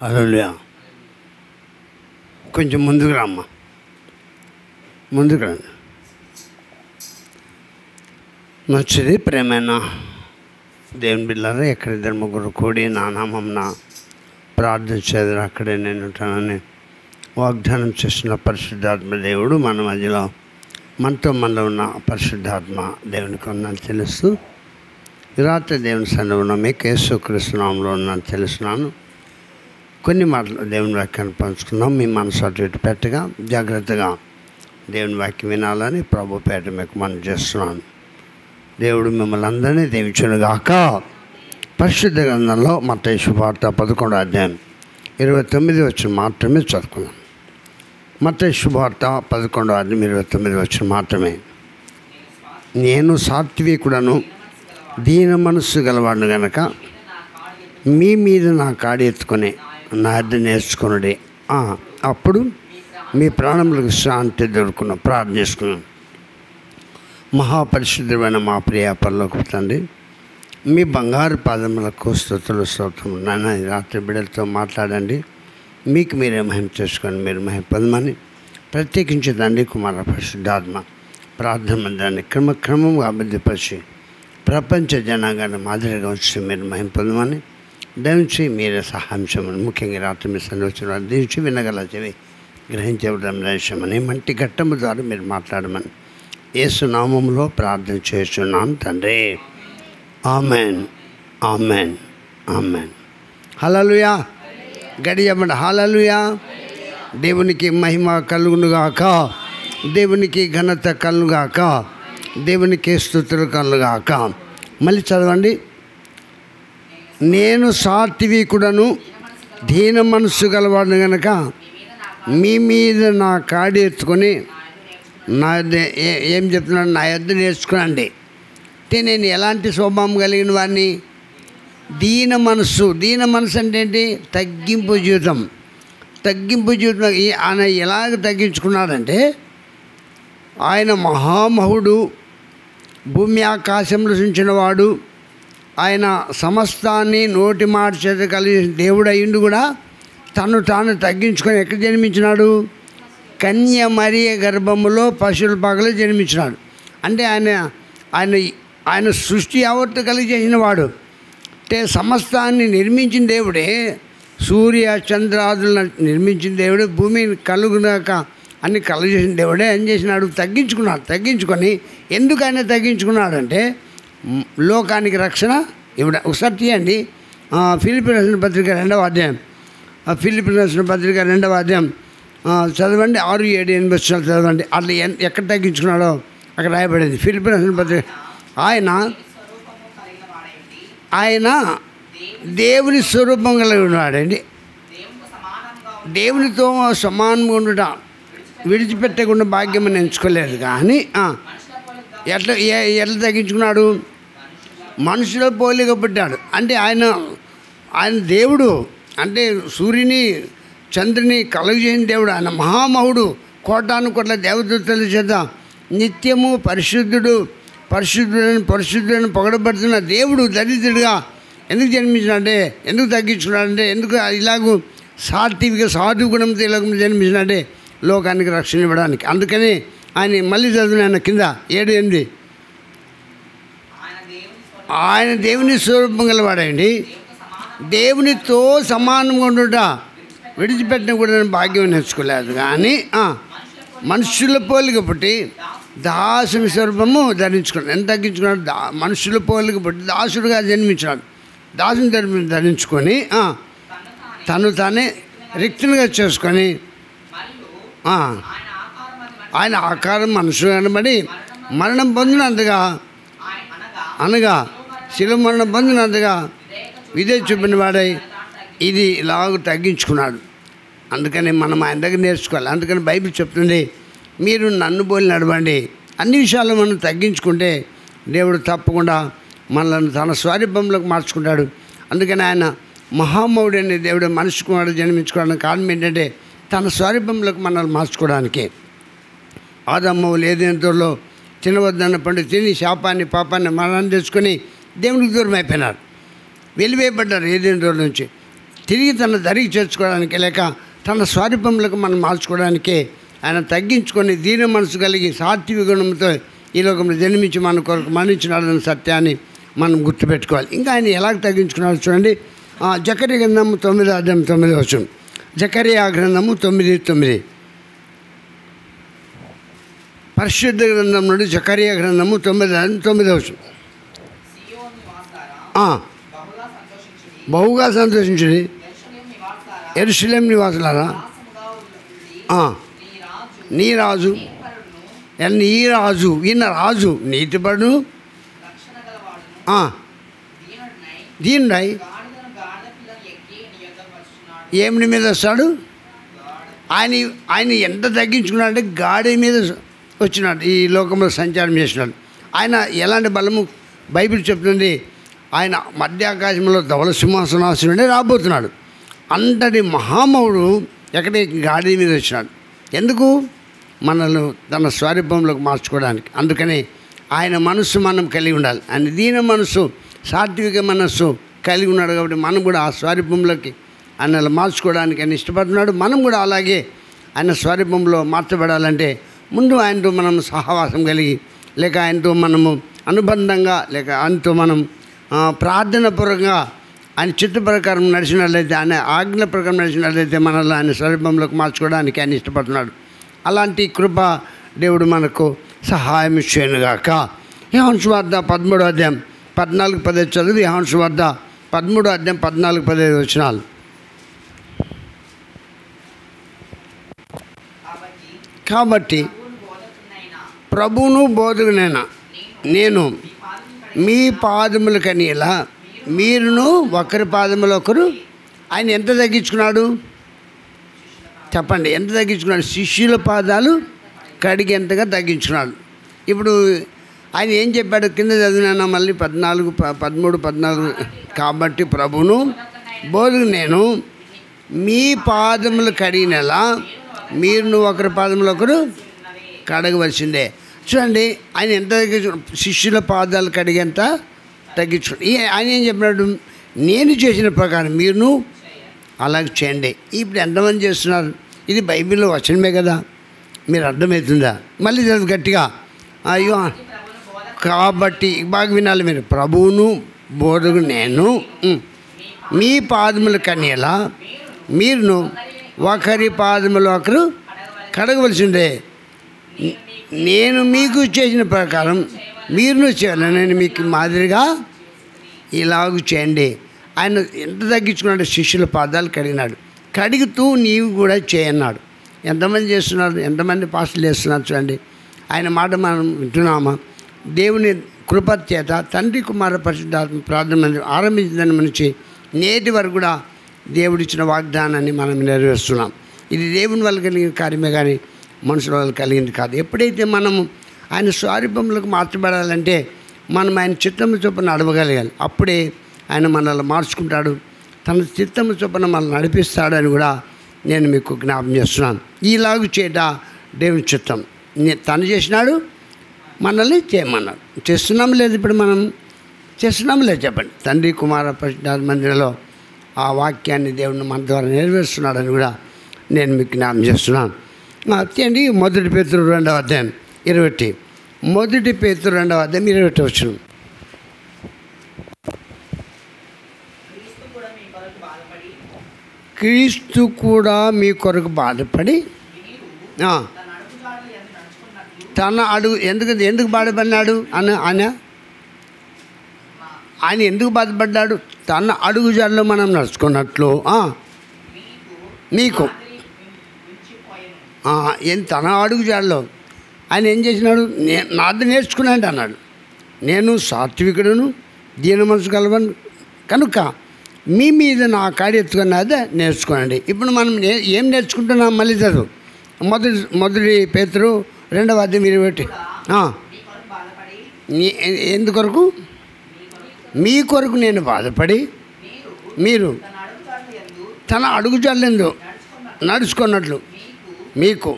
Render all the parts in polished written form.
హల్లెలూయా. కొంచెం ముందుకు రామ్మా, ముందుకు రండి. మంచిది. ప్రేమైన దేవుని బిడ్డలారా, ఎక్కడిద్దరు ముగ్గురు కూడి నా నామమున ప్రార్థన చేద్దరు అక్కడే నేను ఉంటానని వాగ్దానం చేసిన పరిశుద్ధాత్మ దేవుడు మన మధ్యలో మనలో ఉన్న పరిశుద్ధాత్మ దేవునికి ఉన్నాను తెలుస్తూ ఈ రాత్రి దేవుని సన్నిధిలో మీకు యేసుక్రీస్తు నామములో ఉన్నాను తెలుస్తున్నాను. కొన్ని మాటలు దేవుని వాక్యాన్ని పంచుకుందాం. మీ మనసు అటు ఇటు పెట్టగా జాగ్రత్తగా దేవుని వాక్యం వినాలని ప్రభు పేట మీకు మనం చేస్తున్నాను. దేవుడు మిమ్మల్ని అందరినీ దీవించునుగాక. పరిశుద్ధ గ్రంథంలో మత్తయి శుభవార్త 11వ అధ్యాయం 29 వచ్చిన మాత్రమే చదువుకుందాం. మత్తయి శుభవార్త 11వ అధ్యాయం 29 వచ్చిన మాత్రమే. నేను సాత్వికుడను దీన మనస్సు గలవాడును గనక మీ మీద నా కాడి ఎత్తుకొని నా అద్దె నేర్చుకున్నాడే, అప్పుడు మీ ప్రాణములకు శాంతి దొరుకును. ప్రార్థన చేసుకున్నాను. మహాపరిశుద్ధమైన మా ప్రియ పరలోకపు తండ్రి, మీ బంగారు పాదములకు స్తుతులు స్తోత్రములు. నాన్న ఈ రాత్రి బిడ్డలతో మాట్లాడండి. మీకు మీరే మహిమ చేసుకొని మీరు మహిమ పొందమని ప్రత్యేకించి తండ్రి కుమార పరిశుద్ధాత్మ ప్రార్థన మందిరాన్ని క్రమక్రమంగా అభివృద్ధిపరిచి ప్రపంచ జనాంగాన్ని మాదిరిగా వచ్చి మీరు మహిమ పొందమని దయచి మీరే సహాయం చేయమని, ముఖ్యంగా రాత్రి మీ సంలోచన దీవించి వినగల చెవి గ్రహించడం దయచేయమని, మంటి ఘట్టము ద్వారా మీరు మాట్లాడమని యేసు నామములో ప్రార్థన చేస్తున్నాను తండ్రి. Amen, amen, amen. హల్లెలూయా. గడియమ్మడ హల్లెలూయా. దేవునికి మహిమ కలుగునుగాక, దేవునికి ఘనత కలుగాక, దేవునికి స్తుతులు కలుగాక. మళ్ళీ చదవండి. నేను సాత్వికుడను దీన మనస్సు గలవాడును గనక మీ మీద నా కాడి ఎత్తుకొని నా ఏం చెప్తున్నాడు, నా యొద్ద నేర్చుకునండి. అంటే నేను ఎలాంటి స్వభావం కలిగిన వాడిని? దీన మనస్సు. దీన మనస్సు అంటే ఏంటి? తగ్గింపు జీవితం. తగ్గింపు జీవితం. ఆయన ఎలాగ తగ్గించుకున్నాడంటే, ఆయన మహామహుడు, భూమి ఆకాశంలో సృష్టించినవాడు, ఆయన సమస్తాన్ని నోటి మాట చేత కలిగి దేవుడు అయ్యిండు కూడా తను తాను తగ్గించుకొని ఎక్కడ జన్మించినాడు? కన్య మరియ గర్భములో పశువుల పాకలో జన్మించినాడు. అంటే ఆయన సృష్టి యావత్తు కలిగి చేసిన వాడు. అంటే సమస్తాన్ని నిర్మించిన దేవుడే, సూర్య చంద్రాదులను నిర్మించిన దేవుడే, భూమిని కలుగునాక అన్ని కలుగజేసిన దేవుడే ఏం చేసినాడు? తగ్గించుకున్నాడు. తగ్గించుకొని ఎందుకు ఆయన తగ్గించుకున్నాడంటే లోకానికి రక్షణ ఇవిడ. ఒకసారి తీయండి ఫిలిప్పీయులకు రాసిన పత్రిక 2వ అధ్యాయం. ఫిలిప్పీయులకు రాసిన పత్రిక 2వ అధ్యాయం చదవండి. 6, 7, 8 వచనాలు చదవండి. అట్లా ఎక్కడ తగ్గించుకున్నాడో అక్కడ రాయబడింది. ఫిలిప్పీయులకు రాసిన పత్రిక. ఆయన దేవుని స్వరూపం కలిగి ఉన్నాడండి. దేవునితో సమానంగా ఉండట విడిచిపెట్టకుండా భాగ్యం అని ఎంచుకోలేదు. కానీ ఎట్లా తగ్గించుకున్నాడు? మనుషులో పోలిక పుట్టాడు. అంటే ఆయన దేవుడు, అంటే సూర్యుని చంద్రుని కలుగజేసిన దేవుడు. ఆయన మహామహుడు, కోటాను కోట్ల దేవదూతల చేత నిత్యము పరిశుద్ధుడని పొగడబడుతున్న దేవుడు దరిద్రుడిగా ఎందుకు జన్మించినాడంటే, ఎందుకు తగ్గించుకున్నాడంటే, ఎందుకు ఇలాగూ సాధు గుణంతో ఇలాగ జన్మించినాడంటే లోకానికి రక్షణ ఇవ్వడానికి. అందుకని ఆయన మళ్ళీ చదివిన ఆయన కింద 7, 8 ఆయన దేవుని స్వరూపం గలవాడండి. దేవునితో సమానంగా ఉండుట విడిచిపెట్టిన కూడా భాగ్యం నేర్చుకోలేదు. కానీ మనుషుల పోలిక పుట్టి దాసుని స్వరూపము ధరించుకున్నాడు. ఎంత తగ్గించుకున్నాడు? మనుషుల పోలిక పుట్టి దాసుడుగా జన్మించినాడు. దాసుని ధరించుకొని తను తానే రిక్తునిగా చేసుకొని ఆయన ఆకారం మనుషులు అనబడి మరణం పొందినంతగా, అనగా శిలువ మరణం పొందినంతగా విధేయత చూపిన వాడై ఇది ఇలాగ తగ్గించుకున్నాడు. అందుకని మనం ఆయన దగ్గర నేర్చుకోవాలి. అందుకని బైబిల్ చెప్తుంది, మీరు నన్ను పోలి నడవండి. అన్ని విషయాలు మనం తగ్గించుకుంటే దేవుడు తప్పకుండా మనల్ని తన స్వరూపంలోకి మార్చుకుంటాడు. అందుకని ఆయన మహామౌడు అనే దేవుడు మనిషి కుమారుడు జన్మించుకోవడానికి కారణం ఏంటంటే తన స్వరూపంలోకి మనల్ని మార్చుకోవడానికి. ఆదమ్మవులు ఏదైనా తినవద్దన్న పండు తిని శాపాన్ని పాపాన్ని మరణాన్ని తెచ్చుకొని దేవునికి దూరం అయిపోయినారు, వెలివేయబడ్డారు ఏదైనా రోజు నుంచి. తిరిగి తన దరికి చేర్చుకోవడానికి లేక తన స్వరూపంలోకి మనం మార్చుకోవడానికే ఆయన తగ్గించుకొని దీన మనసు కలిగి సాత్విక గుణంతో ఈ లోకంలో జన్మించి మన కొరకు మరణించినాడన్న సత్యాన్ని మనం గుర్తుపెట్టుకోవాలి. ఇంకా ఆయన ఎలాగ తగ్గించుకున్నాడు చూడండి. జకర్యా గ్రంథము 9:9. జకర్యా గ్రంథము 9:9. పరిశుద్ధ గ్రంథం నుండి జకర్యా గ్రంథము 9:9. బహుగా సంతోషించుడి యెరూషలేము నివాసులారా, నీ రాజు ఈయన రాజు నీతిపరుడు దీనుడై ఏమిటి మీద వస్తాడు? ఆయన ఎంత తగ్గించుకున్నాడంటే గాడి మీద వచ్చినాడు, ఈ లోకంలో సంచారం చేసినాడు. ఆయన ఎలాంటి బలము బైబిల్ చెప్తుంది, ఆయన మధ్య ఆకాశంలో ధవళ సింహాసనాసనుడే రాబోతున్నాడు. అంతటి మహామౌడు ఎక్కడికి గాడి మీద వచ్చినాడు. ఎందుకు? మనల్ని తన స్వరూపంలోకి మార్చుకోవడానికి. అందుకని ఆయన మనస్సు మనం కలిగి ఉండాలి. ఆయన దీన మనస్సు, సాత్విక మనస్సు కలిగి ఉన్నాడు. కాబట్టి మనం కూడా ఆ స్వరూపంలోకి ఆయన మార్చుకోవడానికి ఆయన ఇష్టపడుతున్నాడు. మనం కూడా అలాగే ఆయన స్వరూపంలో మార్చబడాలంటే ముందు ఆయనతో మనం సహవాసం కలిగి, లేక ఆయనతో మనము అనుబంధంగా, లేక ఆయనతో మనం ప్రార్థనాపూర్వకంగా ఆయన చిత్త ప్రకారం నడిచినట్లయితే, ఆయన ఆజ్ఞ ప్రకారం నడిచినట్లయితే మనల్ని ఆయన స్వరూపంలోకి మార్చుకోవడానికి ఆయన ఇష్టపడుతున్నాడు. అలాంటి కృప దేవుడు మనకు సహాయం చేయనుగాక. యోహాను సువార్త 13:14-15 చదువు. యోహాను సువార్త 13:14-15 వచనాలు. కాబట్టి ప్రభువును బోధకునైనా నేను మీ పాదముల కనీలా మీరును ఒకరి పాదములు ఒకరు. ఆయన ఎంత తగ్గించుకున్నాడు చెప్పండి? ఎంత తగ్గించుకున్నాడు? శిష్యుల పాదాలు కడిగి ఎంతగా తగ్గించుకున్నాడు. ఇప్పుడు ఆయన ఏం చెప్పాడు? కింద చదివినా మళ్ళీ 13-14. కాబట్టి ప్రభువును బోధకు నేను మీ పాదములు కడిగినలా మీరును ఒకరి పాదములు ఒకరు కడగవలసిందే. చూడండి, ఆయన ఎంత శిష్యుల పాదాలు కడిగేంత తగ్గించుకోండి. ఆయన ఏం చెప్పినాడు? నేను చేసిన ప్రకారం మీరును అలాగే చేయండి. ఇప్పుడు ఎంతమంది చేస్తున్నారు? ఇది బైబిల్లో వచనమే కదా, మీరు అర్థమవుతుందా? మళ్ళీ చదువు గట్టిగా. అయ్యో, కాబట్టి బాగా వినాలి మీరు. ప్రభువును బోధకు నేను మీ పాదములు కనీలా మీరును ఒకరి పాదములు ఒకరు కడగవలసిందే. నేను మీకు చేసిన ప్రకారం మీరును చేయాలి. నేను మీకు మాదిరిగా ఇలాగ చేయండి. ఆయన ఎంత తగ్గించుకున్నాడు? శిష్యుల పాదాలు కడిగినాడు. కడుగుతూ నీవు కూడా చేయన్నాడు. ఎంతమంది చేస్తున్నారు? ఎంతమంది పాస్టర్లు చేస్తున్నారు? చూడండి, ఆయన మాట మనం వింటున్నామా? దేవుని కృప చేత తండ్రి కుమార పరిశుద్ధాత్మ ప్రార్థన ఆరంభించిన దాని నుంచి నేటి వరకు కూడా దేవుడిచ్చిన వాగ్దానాన్ని మనం నెరవేరుస్తున్నాం. ఇది దేవుని వల్ల కలిగిన కార్యమే కానీ మనుషుల వల్ల కలిగింది కాదు. ఎప్పుడైతే మనము ఆయన స్వరూపంలోకి మార్చబడాలంటే మనం ఆయన చిత్తము చొప్పున నడవగలగాలి. అప్పుడే ఆయన మనల్ని మార్చుకుంటాడు, తన చిత్తము చొప్పున మనల్ని నడిపిస్తాడని కూడా నేను మీకు జ్ఞాపం చేస్తున్నాను. ఈలాగు చేయట దేవుని చిత్తం. తను చేసినాడు, మనల్ని చేయమన్నాడు. చేస్తున్నాం లేదు? ఇప్పుడు మనం చేస్తున్నాం లేదు? చెప్పండి. తండ్రి కుమార పరిశుద్ధాత్మ మందిరంలో ఆ వాక్యాన్ని దేవుని మన ద్వారా నెరవేరుస్తున్నాడని కూడా నేను మీకు జ్ఞాపం చేస్తున్నాను. అంతేండి. 1 పేతురు 2:20. 1 పేతురు 2:20 వచనం. క్రీస్తు కూడా మీ కొరకు బాధపడి తన అడుగు ఎందుకు బాధపడినాడు ఆయన ఎందుకు బాధపడ్డాడు? తన అడుగుజాడలో మనం నడుచుకున్నట్లు మీకు తన అడుగుజాడలో ఆయన ఏం చేసినాడు? నాది నేర్చుకున్నాడు అన్నాడు. నేను సాత్వికుడును దీన మనసు కలవను కనుక మీ మీద నా కాడి ఎత్తుకున్నదే నేర్చుకోనండి. ఇప్పుడు మనం ఏం నేర్చుకుంటున్నాం? మళ్ళీ చదువు. 1 పేతురు 2:20. ఎందుకొరకు? మీ కొరకు నేను బాధపడి మీరు తన అడుగుజాడలందు నడుచుకున్నట్లు మీకు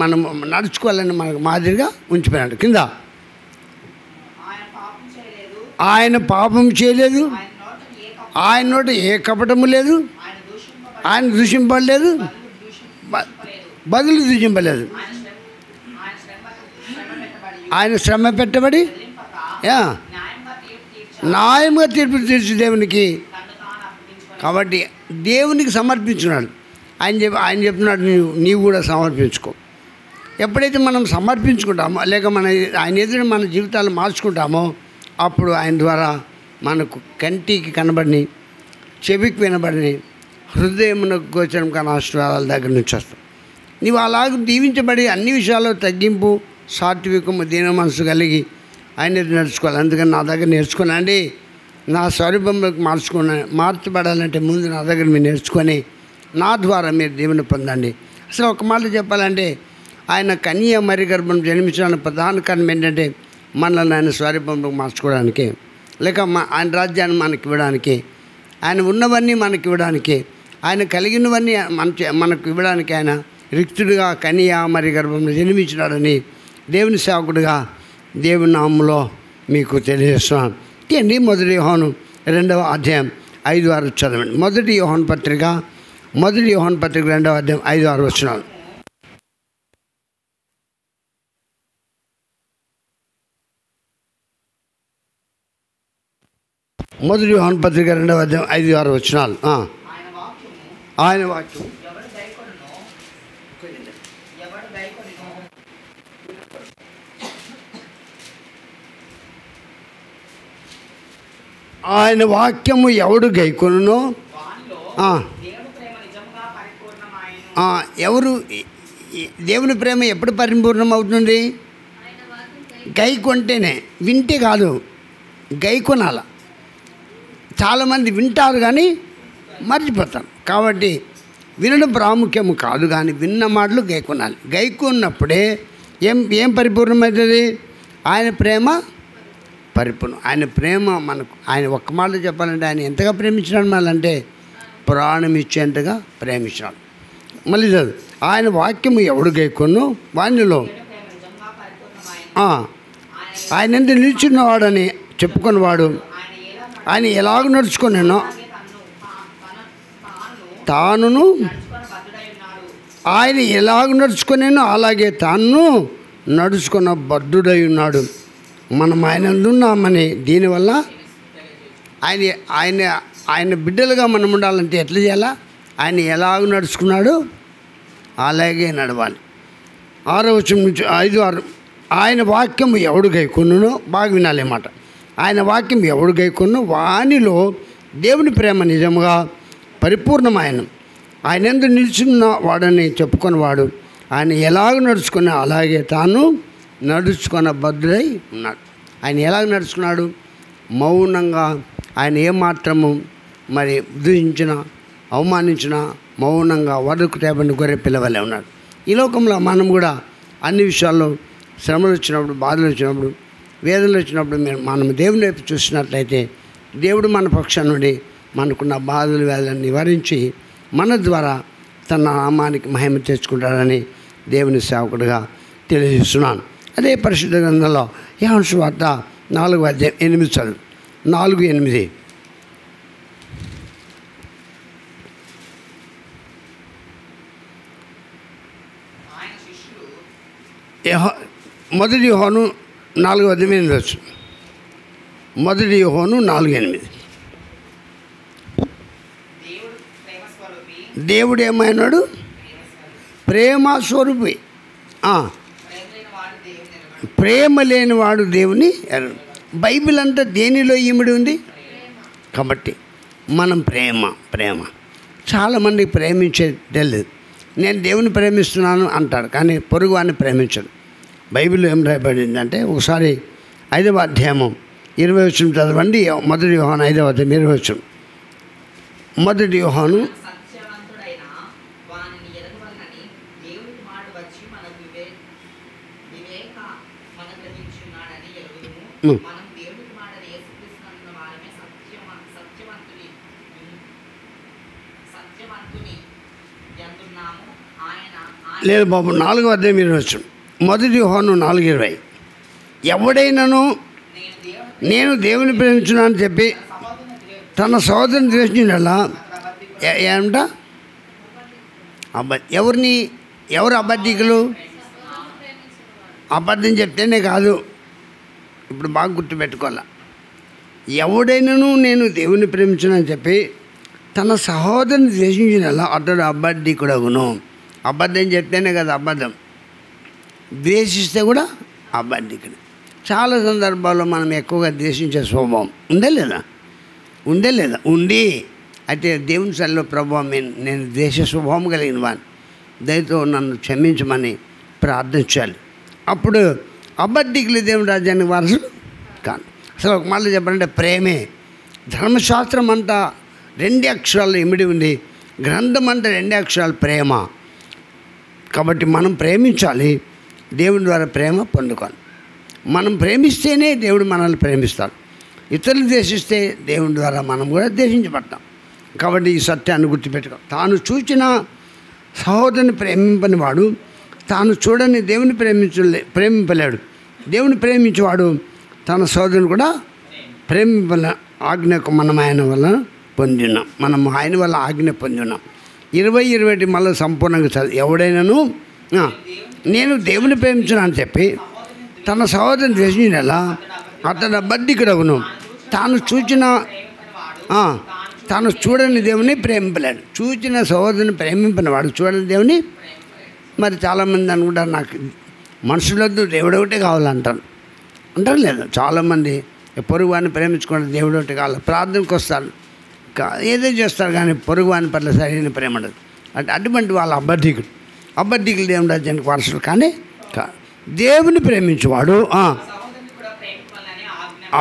మనం నడుచుకోవాలని మనకు మాదిరిగా ఉంచిపోయాడు. కింద ఆయన పాపం చేయలేదు, ఆయన నోట ఏ కపటము లేదు, ఆయన దూషింపలేదు, బదులు దూషింపలేదు. ఆయన శ్రమ పెట్టబడి న్యాయంగా తీర్పు తీర్చు దేవునికి. కాబట్టి దేవునికి సమర్పించున్నాడు. ఆయన చెప్తున్నాడు, నీవు కూడా సమర్పించుకో. ఎప్పుడైతే మనం సమర్పించుకుంటామో లేక ఆయన ఎదురు మన జీవితాలు మార్చుకుంటామో అప్పుడు ఆయన ద్వారా మనకు కంటికి కనబడిని, చెవికి వినబడిని, హృదయమునకు గోచరం కాని ఆశీర్వాదాల దగ్గర నుంచి వస్తాం. నీవు అలాగ దీవించబడి అన్ని విషయాల్లో తగ్గింపు, సాత్వికము, దీన మనసు కలిగి ఆయన నడుచుకోవాలి. అందుకని నా దగ్గర నేర్చుకోనండి, నా స్వరూపంలోకి మార్చబడాలంటే ముందు నా దగ్గర మీరు నేర్చుకొని నా ద్వారా మీరు దీవెన పొందండి. అసలు ఒక మాట చెప్పాలంటే ఆయన కన్య మరి గర్భం జన్మించడానికి ప్రధాన కారణం ఏంటంటే మనల్ని ఆయన స్వరూపంలోకి మార్చుకోవడానికి, లేక ఆయన రాజ్యాన్ని మనకి ఇవ్వడానికి, ఆయన ఉన్నవన్నీ మనకి ఇవ్వడానికి, ఆయన కలిగినవన్నీ మనకు ఇవ్వడానికి ఆయన రిక్తుడిగా కన్య మరి గర్భంలో జన్మించినాడని దేవుని సేవకుడిగా దేవుని నామంలో మీకు తెలియజేస్తున్నాను. ఏంటి మొదటి యోహాను 2వ అధ్యాయం 5-6 చదవండి. మొదటి యోహాను పత్రిక 2వ అధ్యాయం 5-6 వచనాలు. మొదటి యోహాను పత్రిక 2వ అధ్యాయం 5-6 వచనాలు. ఆయన వాక్యం ఆయన వాక్యము ఎవడు గైకొనునో ఎవరు దేవుని ప్రేమ ఎప్పుడు పరిపూర్ణం అవుతుంది? గైకొంటేనే, వింటే కాదు, గైకొనాల. చాలామంది వింటారు కానీ మర్చిపోతారు. కాబట్టి వినడం ప్రాముఖ్యము కాదు, కానీ విన్న మాటలు గైకొనాలి. గైకొన్నప్పుడే ఏం పరిపూర్ణమవుతుంది? ఆయన ప్రేమ పరిపూర్ణం. ఆయన ప్రేమ మనకు, ఆయన ఒక్క మాటలో చెప్పాలంటే ఆయన ఎంతగా ప్రేమించినాడు మనల్ని, ప్రాణం ఇచ్చేంతగా ప్రేమించినాడు. మళ్ళీ చదువు. ఆయన వాక్యము ఎవడు గైకొను వానిలో ఆయన ఎంత నిల్చున్నవాడని చెప్పుకున్నవాడు ఆయన ఎలాగ నడుచుకున్నానో తానును, ఆయన ఎలాగ నడుచుకున్నానో అలాగే తాను నడుచుకున్న బద్ధుడై ఉన్నాడు. మనం ఆయన ఉన్నామని దీనివల్ల ఆయన ఆయన ఆయన బిడ్డలుగా మనం ఉండాలంటే ఎట్లా చేయాలా? ఆయన ఎలాగ నడుచుకున్నాడు అలాగే నడవాలి. 6వ వచనం నుంచి 5-6. ఆయన వాక్యం ఎవడు గైకొనునో, బాగా వినాలి మాట, ఆయన వాక్యం ఎవడు గైకొను వానిలో దేవుని ప్రేమ నిజముగా పరిపూర్ణమైన. ఆయన ఎందుకు నిల్చున్న వాడని చెప్పుకున్నవాడు ఆయన ఎలాగ నడుచుకున్నా అలాగే తాను నడుచుకున్న బద్ధుడై ఉన్నాడు. ఆయన ఎలాగ నడుచుకున్నాడు? మౌనంగా. ఆయన ఏమాత్రము మరి దూషించిన, అవమానించిన మౌనంగా వరకు తేబడిన గొర్రె పిల్లవలే ఉన్నాడు. ఈ లోకంలో మనం కూడా అన్ని విషయాల్లో శ్రమలు వచ్చినప్పుడు, బాధలు వచ్చినప్పుడు, వేదనలు వచ్చినప్పుడు మనం దేవుని వైపు చూసినట్లయితే దేవుడు మన పక్షాన నుండి మనకున్న బాధలు వేదనలు నివారించి మన ద్వారా తన నామానికి మహిమ తెచ్చుకుంటాడని దేవుని సేవకుడిగా తెలియజేస్తున్నాను. అదే పరిశుద్ధ గ్రంథంలో యోహాను సువార్త 4వ అధ్యాయం 8 చదువు. 4:8. మొదటి యోహాను 4వ అధ్యాయం 8 వచ్చు. మొదటి యోహాను 4:8. దేవుడు ఏమైనాడు? ప్రేమ స్వరూపి. ప్రేమ లేనివాడు దేవుని ఎరగడు. బైబిల్ అంతా దేనిలో ఇమిడి ఉంది? కాబట్టి మనం ప్రేమ చాలామంది ప్రేమించేది తెలియదు. నేను దేవుని ప్రేమిస్తున్నాను అంటాడు, కానీ పొరుగువాడిని ప్రేమించడు. బైబిల్లో ఏం రాయబడింది అంటే, ఒకసారి 5వ అధ్యాయము 20 వచనం చదవండి. మొదటి యోహాను 5వ అధ్యాయం 20 వచనం. మొదటి యోహాను లేదు బాబు, 4వ అధ్యాయం 20 వచనం. మొదటి యోహాను 4:20. ఎవడైనాను నేను దేవుని ప్రేమించున్నాను చెప్పి తన సహోదరుని ద్వేషించినలా ఏమంట ఎవరు అబద్ధికులు? అబద్ధం చెప్తేనే కాదు, ఇప్పుడు బాగా గుర్తుపెట్టుకోవాలి. ఎవడైనాను నేను దేవుని ప్రేమించునని చెప్పి తన సహోదరుని ద్వేషించినలా అతడు అబద్ధికుడగును. అబద్ధం చెప్తేనే కదా అబద్ధం, ద్వేషిస్తే కూడా అబద్ధికుడు. చాలా సందర్భాల్లో మనం ఎక్కువగా ద్వేషించే స్వభావం ఉందే లేదా? ఉంది. అయితే దేవుని సన్నిధిలో ప్రభావం నేను ద్వేష స్వభావం కలిగిన వాడిని, దయతో నన్ను క్షమించమని ప్రార్థించాలి. అప్పుడు అబద్ధికులు దేవుని రాజ్యానికి వారసులు కాదు. అసలు ఒక మాట చెప్పాలంటే ప్రేమే. ధర్మశాస్త్రం అంతా 2 అక్షరాలు ఇమిడి ఉంది, గ్రంథం అంటే 2 అక్షరాలు ప్రేమ. కాబట్టి మనం ప్రేమించాలి, దేవుని ద్వారా ప్రేమ పొందుకోవాలి. మనం ప్రేమిస్తేనే దేవుడు మనల్ని ప్రేమిస్తాడు. ఇతరులు ద్వేషిస్తే దేవుని ద్వారా మనం కూడా ద్వేషించబడతాం. కాబట్టి ఈ సత్యాన్ని గుర్తుపెట్టుకో. తాను చూచిన సహోదరుని ప్రేమింపని వాడు తాను చూడని దేవుని ప్రేమింపలేడు. దేవుని ప్రేమించేవాడు తన సహోదరుని కూడా ప్రేమింపల ఆజ్ఞకు మనం ఆయన వల్ల పొందిన్నాం. మనం ఆయన వల్ల ఆజ్ఞ పొందిన్నాం. 20 మళ్ళీ సంపూర్ణంగా చదివి ఎవడైనాను నేను దేవుని ప్రేమించున్నా అని చెప్పి తన సహోదరుని ద్వేషించినలా అతడు అబద్ధికుడగును. తాను చూడని దేవుని ప్రేమింపలేడు. చూచిన సహోదరుని ప్రేమింపని వాడు చూడని దేవుని. మరి చాలామంది అనుకుంటారు నాకు మనుషులొద్దు దేవుడు ఒకటే కావాలంటారు లేదా? చాలామంది పొరుగు వాడిని ప్రేమించుకుంటే దేవుడు ఒకటి కావాలి, ప్రార్థనకు వస్తారు, ఏదో చేస్తారు, కానీ పొరుగు వాని పట్ల సరైన ప్రేమ ఉండదు. అటువంటి వాళ్ళు అబద్ధికులు దేవుని రాజ్యానికి వారసులు కానీ దేవుని ప్రేమించేవాడు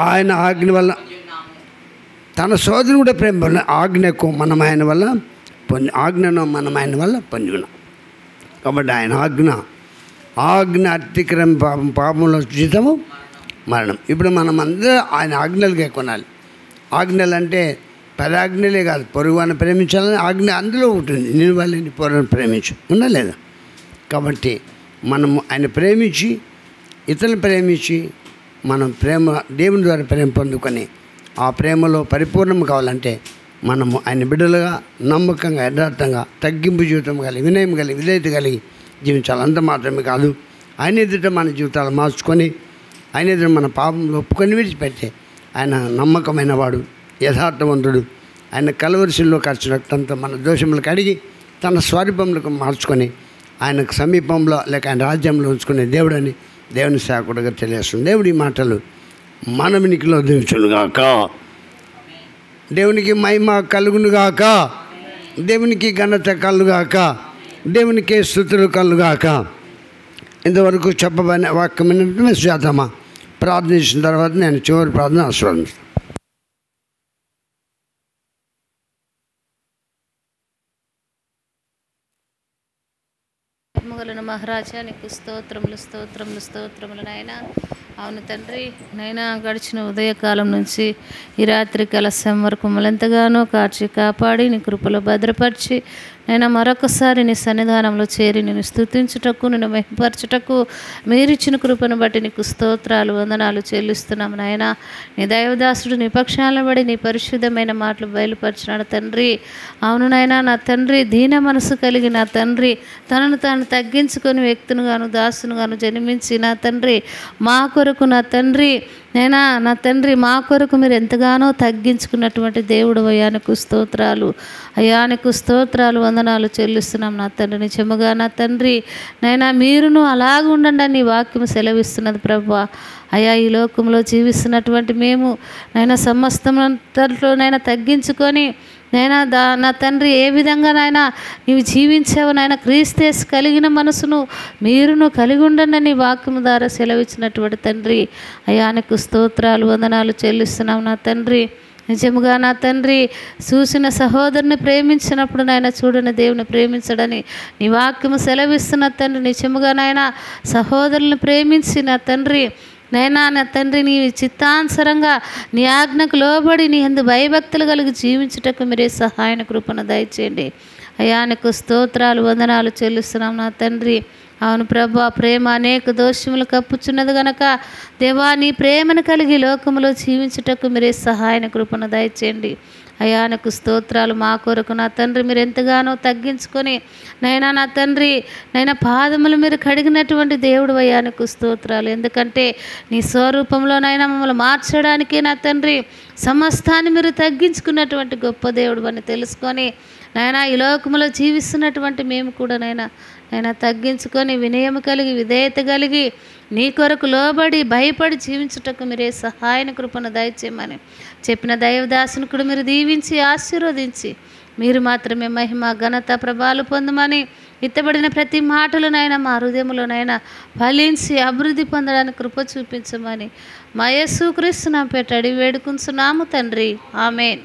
ఆయన ఆజ్ఞ వల్ల తన సోదరుని కూడా ప్రేమ వల్ల ఆజ్ఞను మనం ఆయన వల్ల పొందుకున్నాం. కాబట్టి ఆయన ఆజ్ఞ అతిక్రమ పాపంలో జీతము మరణం. ఇప్పుడు మనం అందరూ ఆయన ఆజ్ఞలుగా కొనాలి. ఆజ్ఞలు అంటే 10 ఆజ్ఞలే కాదు, పొరుగువాన్ని ప్రేమించాలని ఆజ్ఞ అందులో ఉంటుంది. నేను వాళ్ళని పొరుగుని ప్రేమించు ఉన్నా లేదా? కాబట్టి మనము ఆయన ప్రేమించి ఇతరులను ప్రేమించి మనం దేవుని ద్వారా ప్రేమ పొందుకొని ఆ ప్రేమలో పరిపూర్ణం కావాలంటే మనము ఆయన బిడ్డలుగా నమ్మకంగా యథార్థంగా తగ్గింపు జీవితం కలిగి వినయం కలిగి విధేయత కలిగి జీవించాలి. అంత మాత్రమే కాదు, ఆయన ఎదుట మన జీవితాలు మార్చుకొని ఆయన ఎదుట మన పాపంలో ఒప్పుకొని విడిచిపెట్టే ఆయన నమ్మకమైన వాడు, యథార్థవంతుడు. ఆయన కలవరిశిల్లో ఖర్చు రక్తంతో మన దోషములకు అడిగి తన స్వరూపంలోకి మార్చుకొని ఆయనకు సమీపంలో లేక ఆయన రాజ్యంలో ఉంచుకునే దేవుడని దేవుని సేవకుడుగా తెలియజేస్తుంది. దేవుడి మాటలు మన వినికిలో దించునుగాక. దేవునికి మహిమ కలుగునుగాక, దేవునికి ఘనత కలుగాక, దేవునికి స్తుతులు కలుగాక. ఇంతవరకు చెప్పబడిన వాక్యం శాతమా ప్రార్థించిన తర్వాత నేను చివరి ప్రార్థన ఆస్వాదిస్తాను. మహారాజా నీకు స్తోత్రములు నాయనా. అవును తండ్రి, నైనా గడిచిన ఉదయకాలం నుంచి ఈ రాత్రి కలశం వరకు మమ్మల్ని ఎంతగానో కాచి కాపాడి నీ కృపలో భద్రపరిచి నైనా మరొకసారి నీ సన్నిధానంలో చేరి నేను స్తుతించుటకు నేను మహిమపరచుటకు మీరిచ్చిన కృపను బట్టి నీకు స్తోత్రాలు వందనాలు చెల్లిస్తున్నాము నాయనా. నీ దైవదాసుడు నీ పక్షాలను బడి నీ పరిశుద్ధమైన మాటలు బయలుపరిచినాడు తండ్రి. అవును నాయనా, నా తండ్రి దీన మనసు కలిగి నా తండ్రి తనను తాను తగ్గించుకొని వ్యక్తునుగాను దాసునుగాను జన్మించి నా తండ్రి మా కొరకు నా తండ్రి నా తండ్రి మా కొరకు మీరు ఎంతగానో తగ్గించుకున్నటువంటి దేవుడు అయానికి స్తోత్రాలు వందనాలు చెల్లిస్తున్నాం నా తండ్రి. నిజముగా నా తండ్రి మీరును అలాగ ఉండండి అని నీ వాక్యం సెలవిస్తున్నది ప్రభువా. అయా ఈ లోకంలో జీవిస్తున్నటువంటి మేము సమస్తంలో తగ్గించుకొని నా తండ్రి ఏ విధంగా నీవు జీవించావు క్రీస్తేసు కలిగిన మనసును మీరును కలిగి ఉండండి నీ వాక్యము ద్వారా సెలవిచ్చినటువంటి తండ్రి అయానికి స్తోత్రాలు వందనాలు చెల్లిస్తున్నాం నా తండ్రి. నిజముగా నా తండ్రి చూసిన సహోదరుని ప్రేమించినప్పుడు చూడని దేవుని ప్రేమించడని నీ వాక్యము సెలవిస్తున్న తండ్రి. నిజముగా సహోదరుని ప్రేమించి నా తండ్రి నా తండ్రి నీ చిత్తానుసరంగా నీ ఆజ్ఞకు లోబడి నీ యందు భయభక్తులు కలిగి జీవించుటకు మీరే సహాయన కృపను దయచేయండి. అయానికి స్తోత్రాలు వందనాలు చెల్లిస్తున్నాం నా తండ్రి. అవును ప్రభా, ప్రేమ అనేక దోషములు కప్పుచున్నది గనక దేవా నీ ప్రేమను కలిగి లోకములో జీవించుటకు మీరే సహాయన కృపను దయచేయండి. అయానికి స్తోత్రాలు. మా కొరకు నా తండ్రి మీరు ఎంతగానో తగ్గించుకొని నైనా నా తండ్రి నైనా పాదములు మీరు కడిగినటువంటి దేవుడు అయానికి స్తోత్రాలు. ఎందుకంటే నీ స్వరూపంలోనైనా మమ్మల్ని మార్చడానికి నా తండ్రి సమస్తాన్ని మీరు తగ్గించుకున్నటువంటి గొప్ప దేవుడు అని తెలుసుకొని నాయనా ఈ లోకములో జీవిస్తున్నటువంటి మేము కూడా నైనా తగ్గించుకొని వినయము కలిగి విధేయత కలిగి నీ కొరకు లోబడి భయపడి జీవించుటకు మీరే సహాయన కృపను దయచేయమని చెప్పిన దైవదాసుని కూడా మీరు దీవించి ఆశీర్వదించి మీరు మాత్రమే మహిమ ఘనత ప్రభావాలు పొందమని ఇత్తబడిన ప్రతి మాటలోనైనా మా హృదయంలోనైనా ఫలించి అభివృద్ధి పొందడానికి కృప చూపించమని మా యేసు క్రీస్తు నామమున అడిగి వేడుకుంటున్నాము తండ్రి. ఆమేన్.